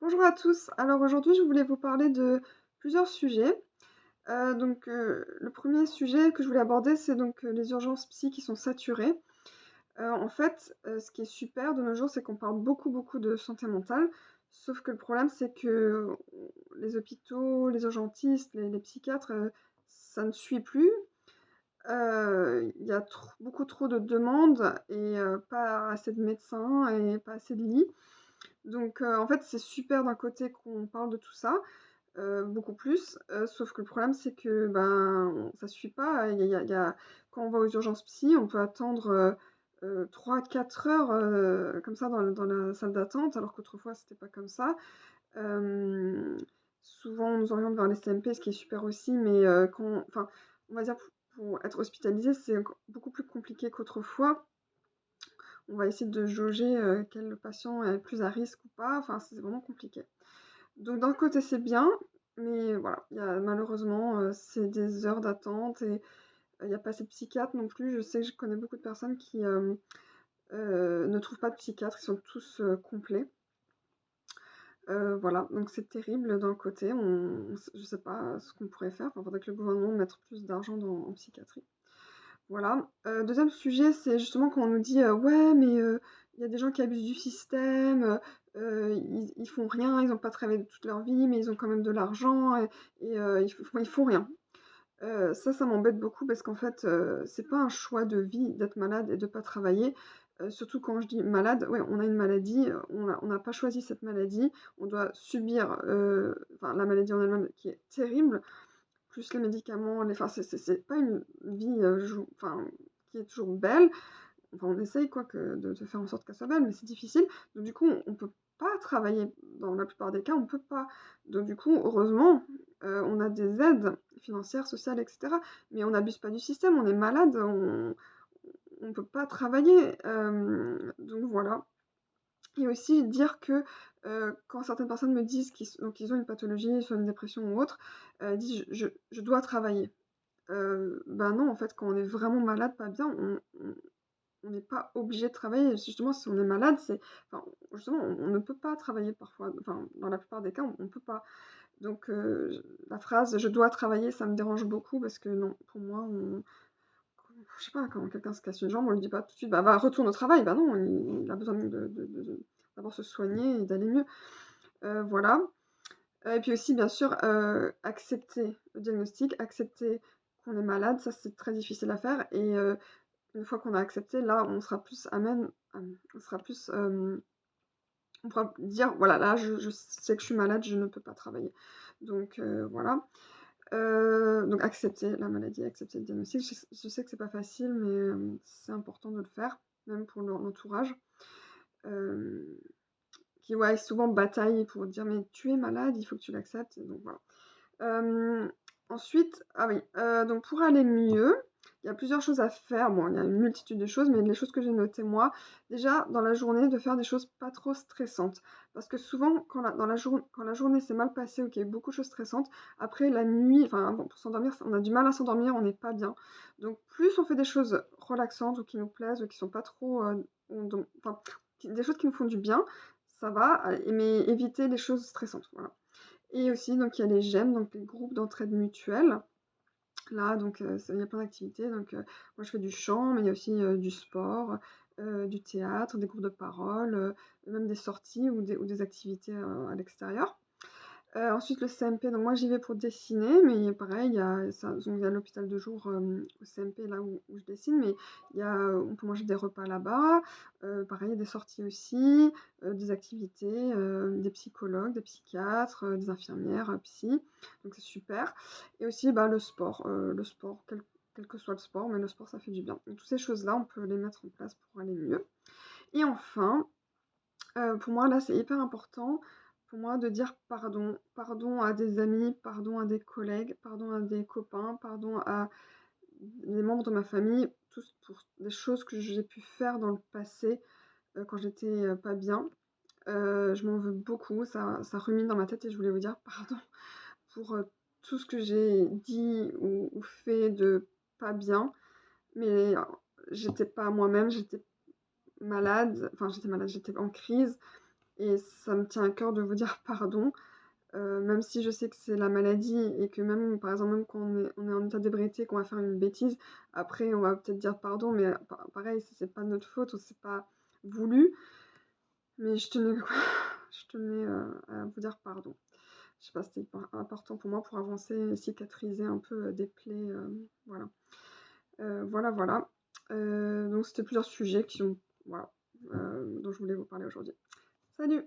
Bonjour à tous. Alors aujourd'hui, je voulais vous parler de plusieurs sujets. Le premier sujet que je voulais aborder, c'est les urgences psy qui sont saturées. Ce qui est super de nos jours, c'est qu'on parle beaucoup, beaucoup de santé mentale. Sauf que le problème, c'est que les hôpitaux, les urgentistes, les psychiatres, ça ne suit plus. Il y a beaucoup trop de demandes et pas assez de médecins et pas assez de lits. C'est super d'un côté qu'on parle de tout ça, beaucoup plus, sauf que le problème, c'est que, ça suffit pas. Il y a quand on va aux urgences psy, on peut attendre, 3-4 heures, comme ça dans la salle d'attente, alors qu'autrefois c'était pas comme ça. Hem, Souvent on nous oriente vers les CMP, ce qui est super aussi, mais on va dire pour être hospitalisé, c'est encore beaucoup plus compliqué qu'autrefois. On va essayer de jauger, quel patient est plus à risque ou pas, enfin, c'est vraiment compliqué. Donc d'un côté, c'est bien, mais voilà, il y a malheureusement, c'est des heures d'attente et il y a pas assez de psychiatres non plus. Je connais beaucoup de personnes qui, ne trouvent pas de psychiatre, ils sont tous, complets. Voilà, donc c'est terrible d'un côté, je sais pas ce qu'on pourrait faire. Enfin, faudrait que le gouvernement mette plus d'argent en psychiatrie. Voilà. 2e sujet, c'est justement quand on nous dit: «Ouais, mais il y a des gens qui abusent du système, ils font rien, ils ont pas travaillé de toute leur vie, mais ils ont quand même de l'argent et ils font rien». Ça m'embête beaucoup parce qu'en fait, c'est pas un choix de vie d'être malade et de pas travailler. Surtout quand je dis malade, ouais, on a une maladie, on n'a pas choisi cette maladie, on doit subir, la maladie en elle-même qui est terrible, plus les médicaments, c'est pas une vie, qui est toujours belle. Enfin, on essaye quoi que de faire en sorte qu'elle soit belle, mais c'est difficile. Donc du coup, on peut pas travailler. Dans la plupart des cas, on peut pas. Donc du coup, heureusement, on a des aides financières, sociales, et cetera. Mais on n'abuse pas du système, on est malade, on peut pas travailler. Donc voilà. Et aussi dire que, quand certaines personnes me disent qu'ils ont une pathologie, soit une dépression ou autre, disent: «Je dois travailler». Non, en fait, quand on est vraiment malade, pas bien, on n'est pas obligé de travailler. Justement, si on est malade, justement, on ne peut pas travailler parfois. Enfin, dans la plupart des cas, on peut pas. La phrase: «Je dois travailler», ça me dérange beaucoup parce que non, pour moi, je sais pas, quand quelqu'un se casse une jambe, on lui dit pas tout de suite: «Bah, va, retourne au travail». Bah non, il a besoin de d'abord se soigner et d'aller mieux. Voilà. Et puis aussi, bien sûr, accepter le diagnostic, accepter qu'on est malade, ça, c'est très difficile à faire et une fois qu'on a accepté, là, on sera plus à même, on sera plus, on pourra dire: «Voilà, là, je sais que je suis malade, je ne peux pas travailler». Voilà. Donc accepter la maladie, accepter le diagnostic. Je sais que c'est pas facile, mais c'est important de le faire, même pour l'entourage, hem, qui, ouais, souvent bataille pour dire: «Mais tu es malade, il faut que tu l'acceptes», donc voilà. Hem, Ensuite, ah oui, donc pour aller mieux, il y a plusieurs choses à faire. Bon, il y a une multitude de choses, mais les choses que j'ai notées moi, déjà dans la journée, de faire des choses pas trop stressantes. Parce que souvent quand la journée s'est mal passée ou qu'il y a eu beaucoup de choses stressantes, après la nuit, enfin bon, pour s'endormir, on a du mal à s'endormir, on n'est pas bien. Donc plus on fait des choses relaxantes ou qui nous plaisent ou qui sont pas trop, des choses qui nous font du bien, ça va, mais éviter les choses stressantes, voilà. Et aussi, donc il y a les GEM, donc les groupes d'entraide mutuelle. Là, il y a plein d'activités. Moi, je fais du chant, mais il y a aussi, du sport, du théâtre, des groupes de parole, même des sorties ou des activités, à l'extérieur. Ensuite le CMP, donc moi j'y vais pour dessiner, mais pareil, il y a l'hôpital de jour, au CMP là où je dessine, mais on peut manger des repas là-bas. Pareil, il y a des sorties aussi, des activités, des psychologues, des psychiatres, des infirmières, psy, donc c'est super. Et aussi, le sport, quel que soit le sport, mais le sport ça fait du bien. Donc toutes ces choses-là, on peut les mettre en place pour aller mieux. Et enfin, pour moi, là, c'est hyper important pour moi de dire pardon. Pardon à des amis, pardon à des collègues, pardon à des copains, pardon à des membres de ma famille, tous pour des choses que j'ai pu faire dans le passé, quand j'étais, pas bien. Je m'en veux beaucoup, ça rumine dans ma tête et je voulais vous dire pardon pour, tout ce que j'ai dit ou fait de pas bien. Mais, j'étais pas moi-même, j'étais malade, j'étais en crise. et ça me tient à cœur de vous dire pardon, même si je sais que c'est la maladie et que même, par exemple, même quand on est en état d'ébriété, qu'on va faire une bêtise, après on va peut-être dire pardon, mais pareil, c'est pas notre faute ou c'est pas voulu, mais je tenais je tenais, à vous dire pardon. Je sais pas, c'était important pour moi pour avancer et cicatriser un peu, des plaies, voilà. Voilà, voilà. Donc c'était plusieurs sujets qui ont voilà, dont je voulais vous parler aujourd'hui. Salut!